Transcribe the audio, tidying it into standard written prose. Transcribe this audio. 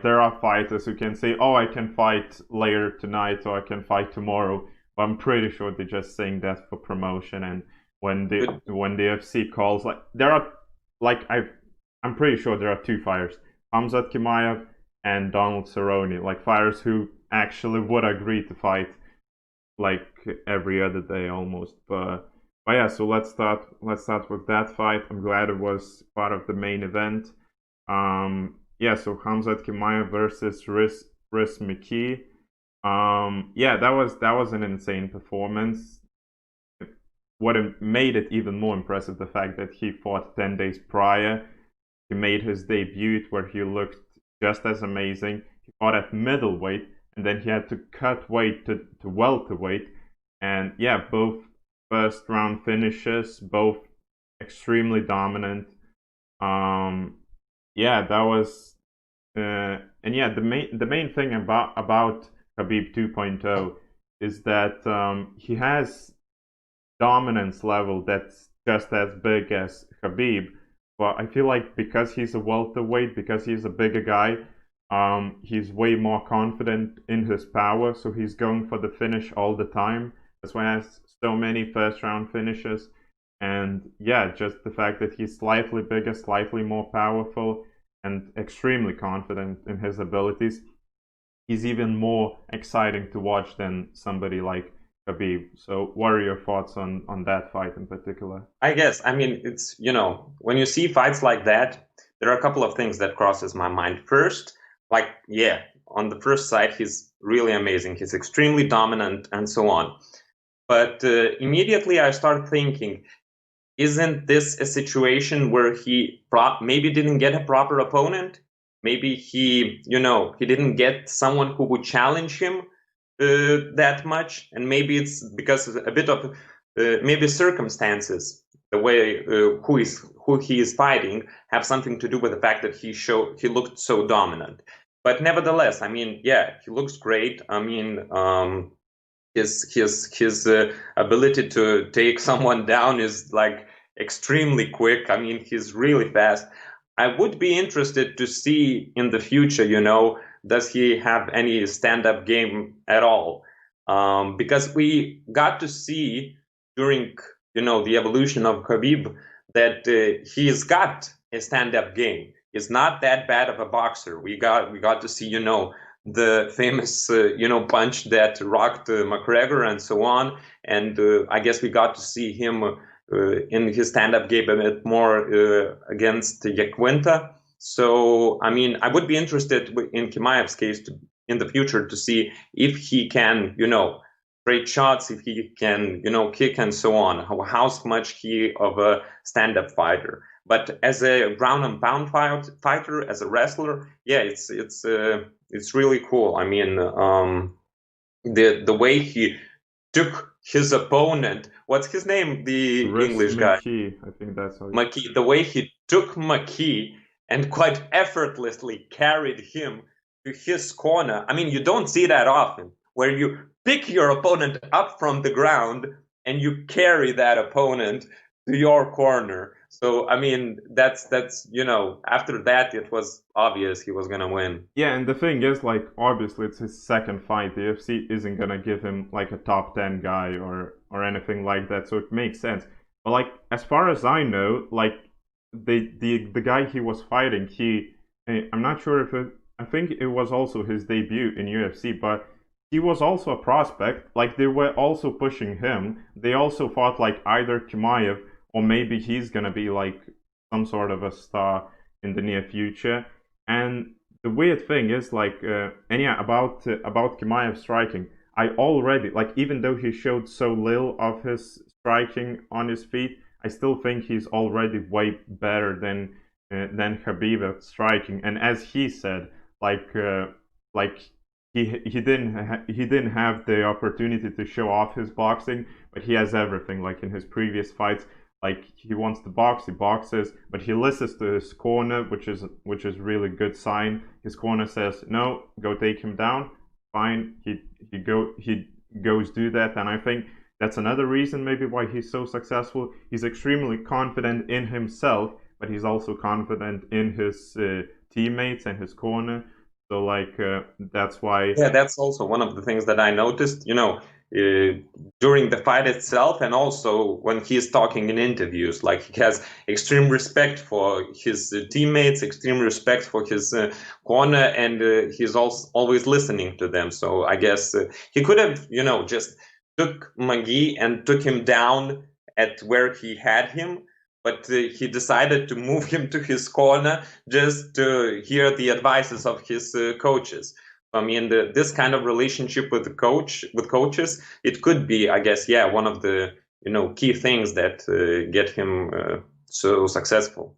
like there are fighters who can say, "Oh, I can fight later tonight or I can fight tomorrow," but I'm pretty sure they're just saying that for promotion. And when the UFC calls, like there are, like I'm pretty sure there are two fighters, Khamzat Chimaev and Donald Cerrone, like fighters who actually would agree to fight like every other day almost. But yeah, so let's start with that fight. I'm glad it was part of the main event. Yeah, so Khamzat Chimaev versus Rhys McKee. Yeah, that was an insane performance. What made it even more impressive, the fact that he fought 10 days prior. He made his debut where he looked just as amazing. He fought at middleweight, and then he had to cut weight to welterweight. And yeah, both first round finishes, both extremely dominant. Yeah, that was, and yeah, the main thing about Khabib 2.0 is that he has dominance level that's just as big as Khabib. But I feel like because he's a welterweight, because he's a bigger guy, he's way more confident in his power, so he's going for the finish all the time. That's why he has so many first round finishes. And yeah, just the fact that he's slightly bigger, slightly more powerful, and extremely confident in his abilities, he's even more exciting to watch than somebody like Khabib. So what are your thoughts on that fight in particular? I guess, I mean, it's, when you see fights like that, there are a couple of things that crosses my mind. First, like, yeah, on the first side, he's really amazing. He's extremely dominant and so on. But immediately I start thinking, isn't this a situation where he maybe didn't get a proper opponent? Maybe he didn't get someone who would challenge him that much, and maybe it's because of a bit of maybe circumstances, the way who he is fighting have something to do with the fact that he looked so dominant. But nevertheless, I mean, yeah, he looks great. I mean, his ability to take someone down is like extremely quick. I mean, he's really fast. I would be interested to see in the future, does he have any stand-up game at all? Because we got to see during, the evolution of Khabib that he's got a stand-up game. He's not that bad of a boxer. We got to see, the famous, punch that rocked McGregor and so on. And I guess we got to see him in his stand-up game a bit more against Yaquinta. So, I mean, I would be interested in Chimaev's case in the future to see if he can, trade shots, if he can, kick and so on, how much he of a stand-up fighter. But as a ground and pound fighter, as a wrestler, yeah, it's really cool. I mean, the way he took his opponent. What's his name? The Rhys English guy. McKee, I think that's how. McKee. The way he took McKee and quite effortlessly carried him to his corner. I mean, you don't see that often, where you pick your opponent up from the ground and you carry that opponent to your corner. So, I mean, that's after that, it was obvious he was going to win. Yeah, and the thing is, like, obviously it's his second fight. The UFC isn't gonna give him like a top 10 guy or anything like that, so it makes sense. But like, as far as I know, like the guy he was fighting, I'm not sure if I think it was also his debut in UFC, but he was also a prospect. Like they were also pushing him. They also thought like either Chimaev or maybe he's gonna be like some sort of a star in the near future. And the weird thing is like, and yeah, about Chimaev striking, I already like, even though he showed so little of his striking on his feet, I still think he's already way better than Khabib at striking. And as he said, like he didn't have the opportunity to show off his boxing, but he has everything. Like in his previous fights, like he wants to box, he boxes, but he listens to his corner, which is really good sign. His corner says no, go take him down. Fine, he goes do that, and I think that's another reason maybe why he's so successful. He's extremely confident in himself, but he's also confident in his teammates and his corner. So like that's why. Yeah, that's also one of the things that I noticed, during the fight itself, and also when he's talking in interviews. Like, he has extreme respect for his teammates, extreme respect for his corner, and he's also always listening to them. So I guess he could have, just took McGee and took him down at where he had him, but he decided to move him to his corner just to hear the advices of his coaches. I mean, this kind of relationship with coaches, it could be, I guess, yeah, one of the key things that get him so successful.